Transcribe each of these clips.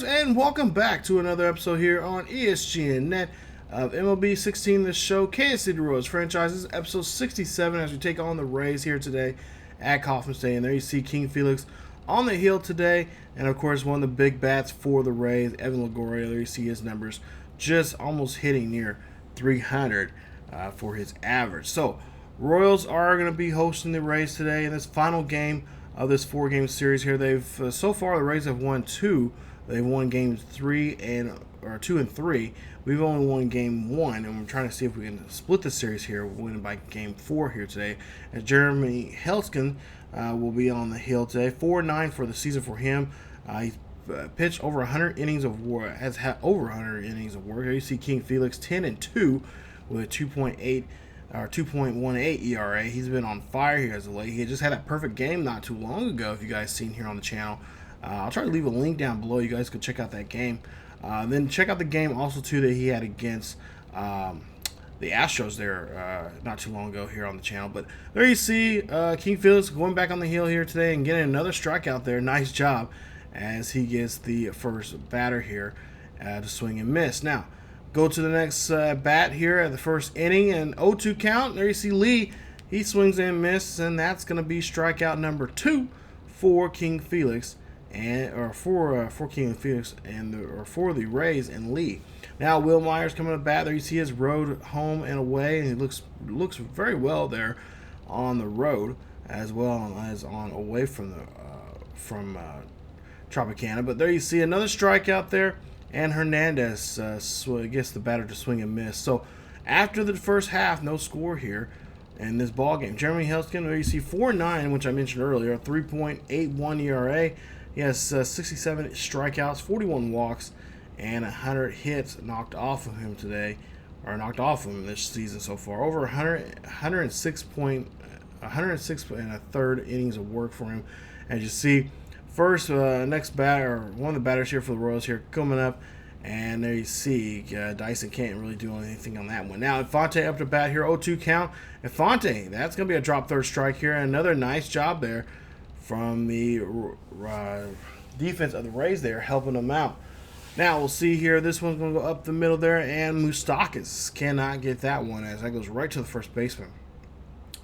viewers, and welcome back to another episode here on ESGNet of MLB 16, the show, Kansas City Royals franchises, episode 67, as we take on the Rays here today at Kauffman Stadium. There you see King Felix on the hill today, and of course one of the big bats for the Rays, Evan Longoria. There you see his numbers just almost hitting near 300 for his average. So Royals are going to be hosting the Rays today in this final game of this 4-game series here. They've so far the Rays have won 2. They've won games 2 and 3. We've only won game 1, and we're trying to see if we can split the series here, winning by game 4 here today. As Jeremy Hellickson will be on the hill today, 4-9 for the season for him. He's pitched over 100 innings of work. Has had over 100 innings of work. Here you see King Felix 10-2 with a 2.18 ERA. He's been on fire here as of late. He just had a perfect game not too long ago, if you guys seen here on the channel. I'll try to leave a link down below. You guys can check out that game. Then check out the game also too that he had against the Astros there not too long ago here on the channel. But there you see King Felix going back on the hill here today and getting another strikeout there. Nice job as he gets the first batter here to swing and miss. Now go to the next bat here at the first inning, and 0-2 count. There you see Lee. He swings and misses, and that's going to be strikeout number 2 for King Felix, for King Felix for the Rays and Lee. Now Will Myers coming to bat. There you see his road home and away, and he looks very well there on the road as well as on away from Tropicana. But there you see another strikeout there. And Hernandez gets the batter to swing and miss. So after the first half, no score here in this ball game. Jeremy Hellickson, there you see 4.9, which I mentioned earlier, 3.81 ERA. He has 67 strikeouts, 41 walks, and 100 hits knocked off of him today, or knocked off of him this season so far. Over 106 and a third innings of work for him. As you see, first, next batter, one of the batters here for the Royals here coming up, and there you see Dyson can't really do anything on that one. Now, Infante up to bat here, 0-2 count. Infante, that's going to be a drop third strike here. Another nice job there from the defense of the Rays there, helping them out. Now, we'll see here, this one's going to go up the middle there, and Moustakas cannot get that one as that goes right to the first baseman.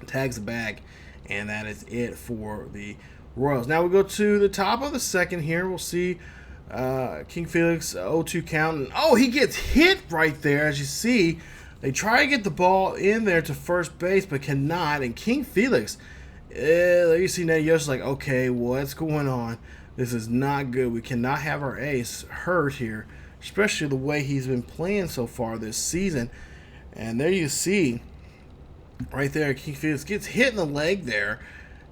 Tags the bag, and that is it for the Royals. Now we go to the top of the second here. We'll see King Felix 0-2 count. And, he gets hit right there. As you see, they try to get the ball in there to first base, but cannot. And King Felix, there you see Ned Yost like, okay, what's going on? This is not good. We cannot have our ace hurt here, especially the way he's been playing so far this season. And there you see, right there, King Felix gets hit in the leg there.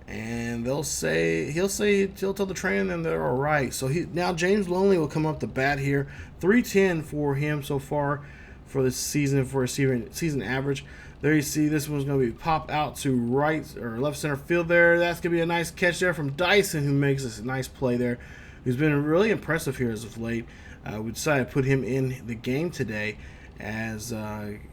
And he'll tell the trainer that they're all right. So now James Loney will come up to bat here. 310 for him so far for this season for a season average. There you see this one's going to be pop out to right or left center field there. That's going to be a nice catch there from Dyson, who makes this nice play there. Who's been really impressive here as of late. We decided to put him in the game today as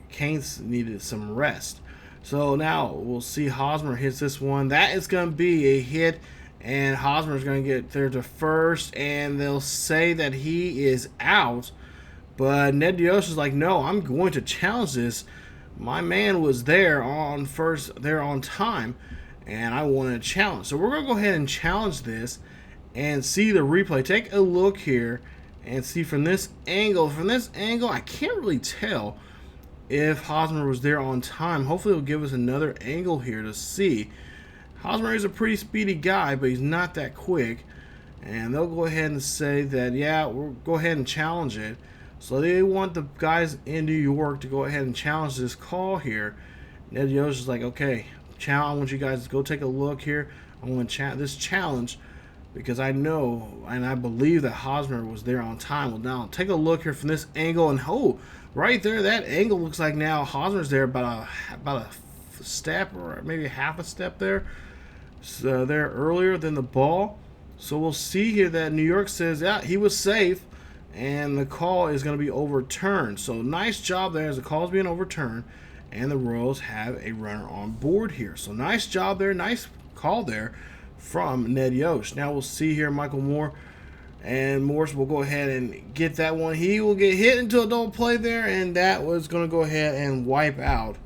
Canes needed some rest. So now we'll see Hosmer hits this one. That is going to be a hit, and Hosmer is going to get there to first, and they'll say that he is out. But Ned Yost is like, no, I'm going to challenge this. My man was there on first, there on time, and I want to challenge. So we're going to go ahead and challenge this and see the replay. Take a look here and see from this angle. From this angle, I can't really tell if Hosmer was there on time. Hopefully it'll give us another angle here to see. Hosmer is a pretty speedy guy, but he's not that quick. And they'll go ahead and say that, yeah, we'll go ahead and challenge it. So they want the guys in New York to go ahead and challenge this call here. Ned Yost is like, okay, I want you guys to go take a look here. I want this challenge because I know and I believe that Hosmer was there on time. Well, now take a look here from this angle, and right there, that angle looks like now Hosmer's there about a step or maybe half a step there. So there earlier than the ball. So we'll see here that New York says, yeah, he was safe, and the call is going to be overturned. So nice job there as the call is being overturned, and the Royals have a runner on board here. So nice job there, nice call there from Ned Yost. Now we'll see here Michael Moore And Morse will go ahead and get that one. He will get hit into a double play there, and that was going to go ahead and wipe out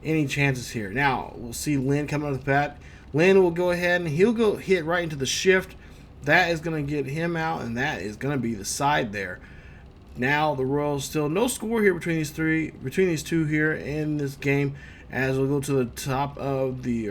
any chances here. Now, we'll see Lynn coming out of the bat. Lynn will go ahead and he'll go hit right into the shift. That is going to get him out, and that is going to be the side there. Now, the Royals still no score here between these two here in this game, as we'll go to the top of the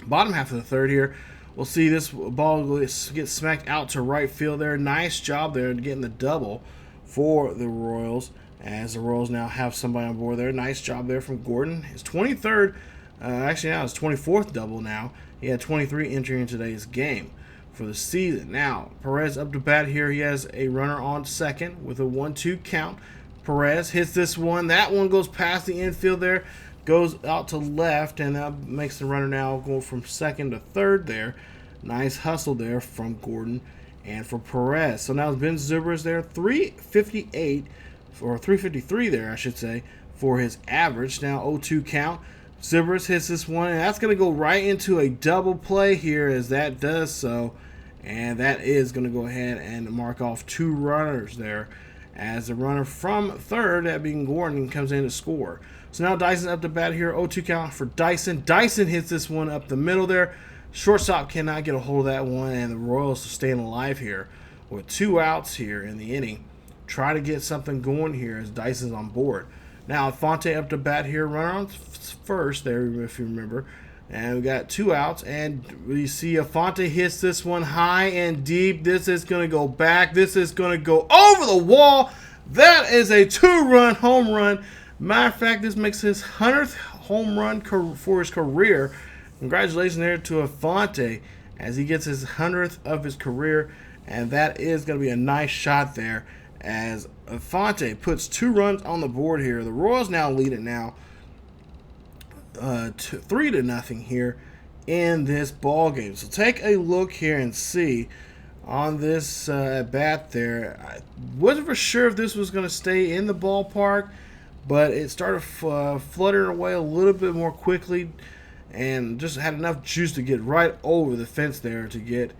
bottom half of the third here. We'll see this ball get smacked out to right field there. Nice job there getting the double for the Royals, as the Royals now have somebody on board there. Nice job there from Gordon. His 23rd, actually now his 24th double now. He had 23 entering in today's game for the season. Now, Perez up to bat here. He has a runner on second with a 1-2 count. Perez hits this one. That one goes past the infield there. Goes out to left, and that makes the runner now go from second to third there. Nice hustle there from Gordon and for Perez. So now Ben Zobrist there, 358, or 353 there, I should say, for his average. Now 0-2 count. Zobrist hits this one, and that's going to go right into a double play here as that does so. And that is going to go ahead and mark off 2 runners there, as the runner from third, that being Gordon, comes in to score. So now Dyson up to bat here. 0-2 count for Dyson. Dyson hits this one up the middle there. Shortstop cannot get a hold of that one, and the Royals are staying alive here with 2 outs here in the inning. Try to get something going here as Dyson's on board. Now Fonte up to bat here. Runner on first there, if you remember. And we got 2 outs, and we see Fonte hits this one high and deep. This is going to go back. This is going to go over the wall. That is a 2-run home run. Matter of fact, this makes his 100th home run for his career. Congratulations there to Fonte as he gets his 100th of his career, and that is going to be a nice shot there as Fonte puts 2 runs on the board here. The Royals now lead it now 3-0 here in this ball game. So take a look here and see on this bat there. I wasn't for sure if this was going to stay in the ballpark, but it started fluttering away a little bit more quickly and just had enough juice to get right over the fence there to get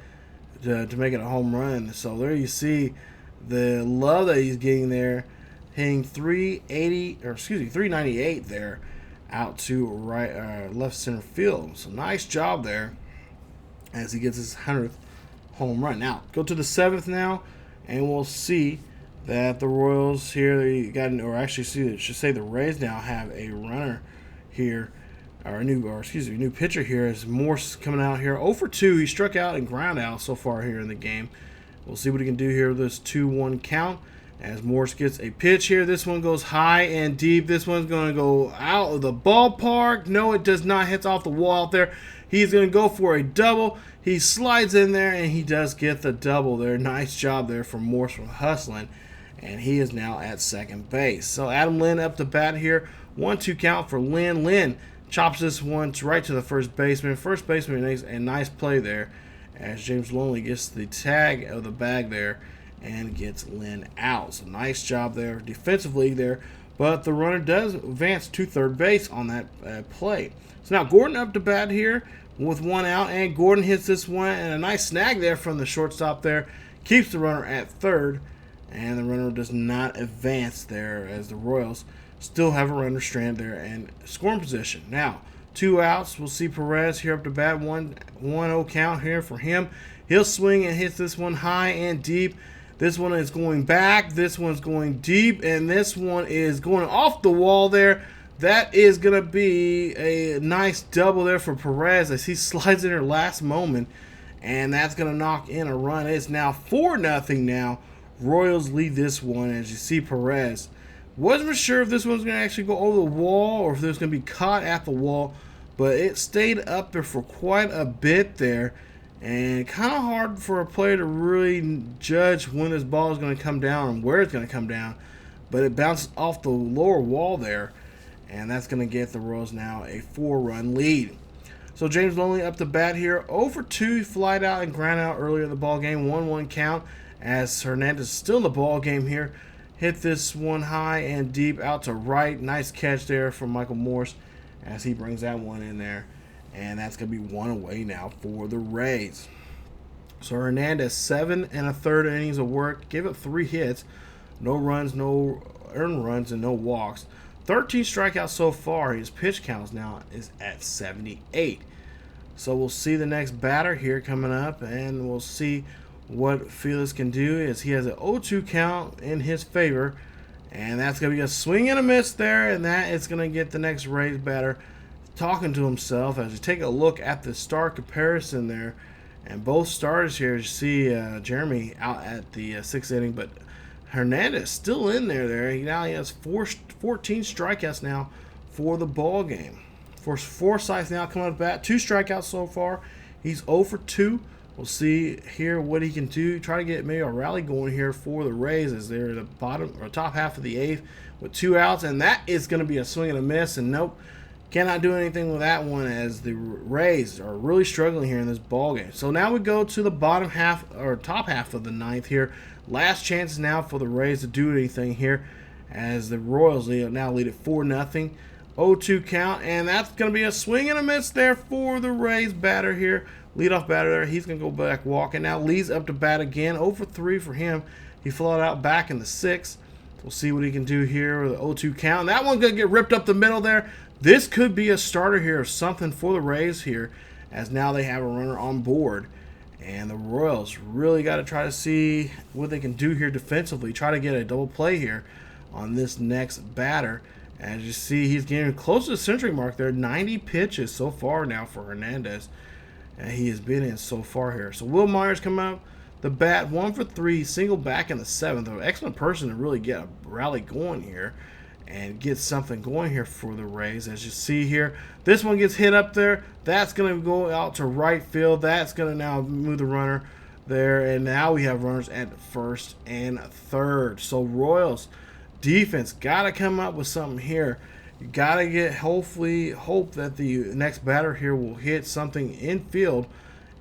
to make it a home run. So there you see the love that he's getting there, hitting 398 there out to right left center field. So nice job there as he gets his 100th home run. Now go to the 7th now, and we'll see that the Royals here, they got, or actually should say the Rays now have a runner here, or a new pitcher here as Morse coming out here. 0-for-2, he struck out and ground out so far here in the game. We'll see what he can do here with this 2-1 count as Morse gets a pitch here. This one goes high and deep. This one's going to go out of the ballpark. No, it does not. Hits off the wall out there. He's going to go for a double. He slides in there, and he does get the double there. Nice job there from Morse from hustling. And he is now at second base. So Adam Lynn up to bat here. 1-2 count for Lynn. Lynn chops this one right to the first baseman. First baseman makes a nice play there as James Lonely gets the tag of the bag there and gets Lynn out. So nice job there defensively there. But the runner does advance to third base on that play. So now Gordon up to bat here with 1 out. And Gordon hits this one. And a nice snag there from the shortstop there. Keeps the runner at third. And the runner does not advance there as the Royals still have a runner stranded there and scoring position. Now, 2 outs. We'll see Perez here up to bat. 1-0 count here for him. He'll swing and hits this one high and deep. This one is going back. This one's going deep. And this one is going off the wall there. That is going to be a nice double there for Perez as he slides in there last moment. And that's going to knock in a run. It's now 4-0 now. Royals lead this one as you see Perez. Wasn't for sure if this one's going to actually go over the wall or if it was going to be caught at the wall, but it stayed up there for quite a bit there, and kind of hard for a player to really judge when this ball is going to come down and where it's going to come down, but it bounces off the lower wall there, and that's going to get the Royals now a 4-run lead. So James Lonely up to bat here. 0-for-2, flied out and ground out earlier in the ball game. 1-1 count as Hernandez is still in the ball game here. Hit this one high and deep out to right. Nice catch there from Michael Morse as he brings that one in there. And that's going to be 1 away now for the Rays. So Hernandez, 7 1/3 innings of work, gave up 3 hits, no runs, no earned runs, and no walks. 13 strikeouts so far. His pitch count now is at 78. So we'll see the next batter here coming up, and we'll see what Felix can do as he has an 0-2 count in his favor. And that's going to be a swing and a miss there, and that is going to get the next Rays batter talking to himself as you take a look at the start comparison there. And both starters here, you see Jeremy out at the 6th inning, but Hernandez still in there. He has 14 strikeouts now for the ball game. Forsyth now coming up to bat, 2 strikeouts so far. He's 0 for 2. We'll see here what he can do. Try to get maybe a rally going here for the Rays as they're the bottom or top half of the 8th with 2 outs, and that is going to be a swing and a miss. And nope, cannot do anything with that one as the Rays are really struggling here in this ball game. So now we go to the bottom half or top half of the 9th here. Last chance now for the Rays to do anything here as the Royals now lead at 4-0. 0-2 count, and that's going to be a swing and a miss there for the Rays batter here. Leadoff batter there. He's going to go back walking. Now Lee's up to bat again. 0 for 3 for him. He flew out back in the 6th. We'll see what he can do here with the 0-2 count. And that one's going to get ripped up the middle there. This could be a starter here of something for the Rays here as now they have a runner on board. And the Royals really got to try to see what they can do here defensively. Try to get a double play here on this next batter. As you see, he's getting close to the century mark there. 90 pitches so far now for Hernandez. And he has been in so far here. So Will Myers come out the bat, 1 for 3, single back in the 7th. An excellent person to really get a rally going here and get something going here for the Rays. As you see here, this one gets hit up there. That's going to go out to right field. That's going to now move the runner there. And now we have runners at 1st and 3rd. So Royals defense got to come up with something here. You got to get hope that the next batter here will hit something in field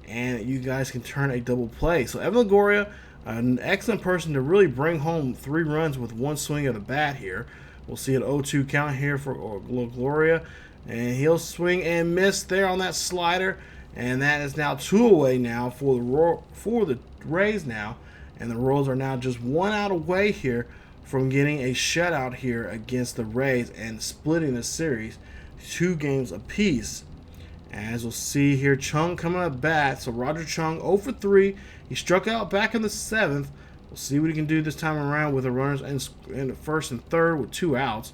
and you guys can turn a double play. So Evan Longoria, an excellent person to really bring home 3 runs with 1 swing of the bat here. We'll see an 0-2 count here for Longoria, and he'll swing and miss there on that slider, and that is now 2 away now for the Rays now, and the Royals are now just 1 out away here from getting a shutout here against the Rays and splitting the series 2 games apiece. As we'll see here, Chung coming up bat. So Roger Chung 0 for 3. He struck out back in the 7th. We'll see what he can do this time around with the runners in the 1st and 3rd with 2 outs.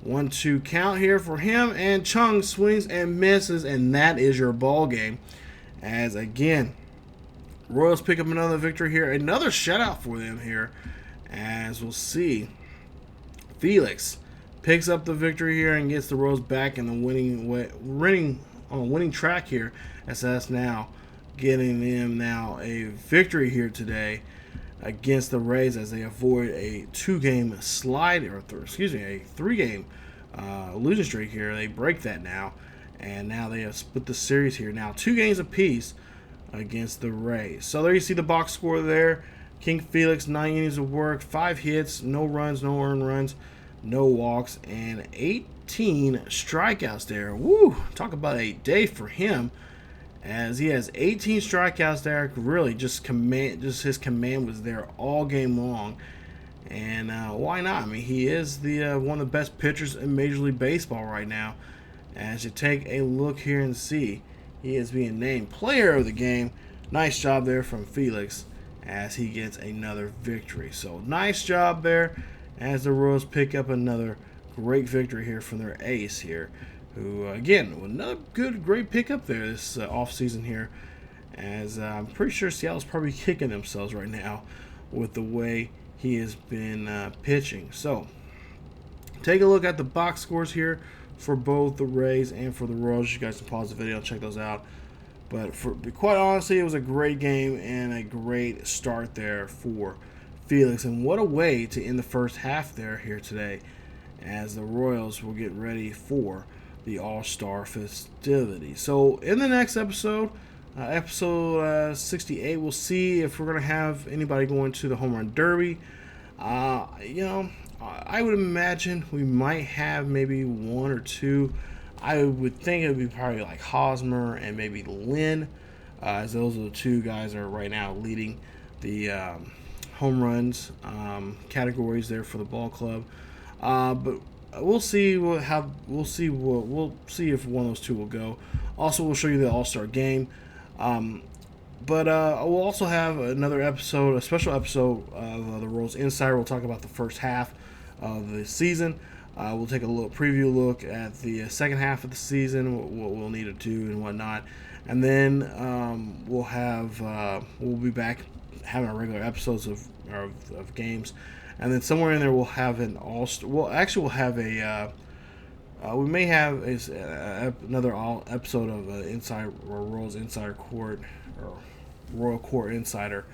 1-2 count here for him, and Chung swings and misses, and that is your ball game. As again, Royals pick up another victory here, another shutout for them here. As we'll see, Felix picks up the victory here and gets the Royals back in the winning track here. As that's now getting them now a victory here today against the Rays as they avoid a 2-game slide or a 3-game losing streak here. They break that now, and now they have split the series here. Now 2 games apiece against the Rays. So there you see the box score there. King Felix, 9 innings of work, 5 hits, no runs, no earned runs, no walks, and 18 strikeouts there. Woo! Talk about a day for him, as he has 18 strikeouts there. Really, just his command was there all game long, and why not? I mean, he is the one of the best pitchers in Major League Baseball right now. As you take a look here and see, he is being named Player of the Game. Nice job there from Felix, as he gets another victory. So nice job there as the Royals pick up another great victory here from their ace here, who again, another great pickup there this offseason here, as I'm pretty sure Seattle's probably kicking themselves right now with the way he has been pitching. So take a look at the box scores here for both the Rays and for the Royals. You guys can pause the video and check those out. But quite honestly, it was a great game and a great start there for Felix. And what a way to end the first half there here today, as the Royals will get ready for the All-Star festivities. So in the next episode, episode 68, we'll see if we're going to have anybody going to the Home Run Derby. I would imagine we might have maybe 1 or 2. I would think it would be probably like Hosmer and maybe Lynn as those are the two guys that are right now leading the home runs categories there for the ball club. But we'll see we'll see if one of those two will go. Also, we'll show you the All-Star game. But we'll also have another episode, a special episode of the Royals Insider. We'll talk about the first half of the season. We'll take a little preview look at the second half of the season, what we'll need to do and whatnot. And then we'll be back having our regular episodes of games. And then somewhere in there we'll have an All-Star. We'll have a we may have another episode of Royals Insider Court or Royal Court Insider,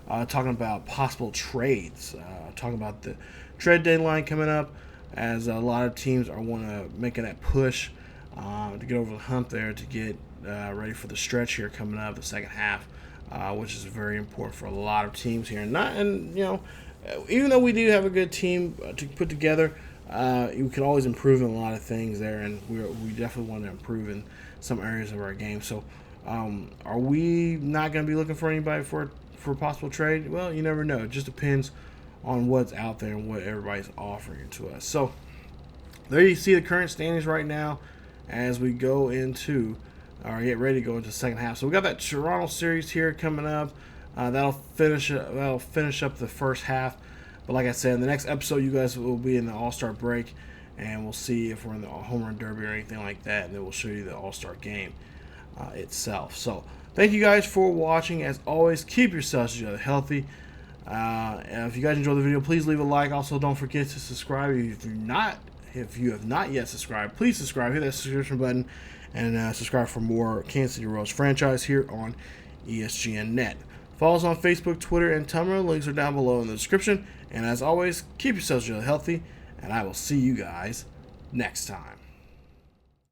talking about possible trades, talking about the trade deadline coming up, as a lot of teams are want to making that push to get over the hump there to get ready for the stretch here coming up, the second half, which is very important for a lot of teams here. Even though we do have a good team to put together, you can always improve in a lot of things there, and we definitely want to improve in some areas of our game. So, are we not going to be looking for anybody for a possible trade? Well, you never know. It just depends on what's out there and what everybody's offering to us. So, there you see the current standings right now as we go into or get ready to go into the second half. So we got that Toronto series here coming up. That'll finish up the first half. But like I said, in the next episode, you guys will be in the All-Star break, and we'll see if we're in the home run derby or anything like that, and then we'll show you the All-Star game itself. So thank you guys for watching. As always, keep yourselves healthy. And if you guys enjoyed the video, please leave a like. Also, don't forget to subscribe. If you have not yet subscribed, please subscribe. Hit that subscription button and subscribe for more Kansas City Royals franchise here on ESGNet. Follow us on Facebook, Twitter, and Tumblr. Links are down below in the description. And as always, keep yourselves healthy, and I will see you guys next time.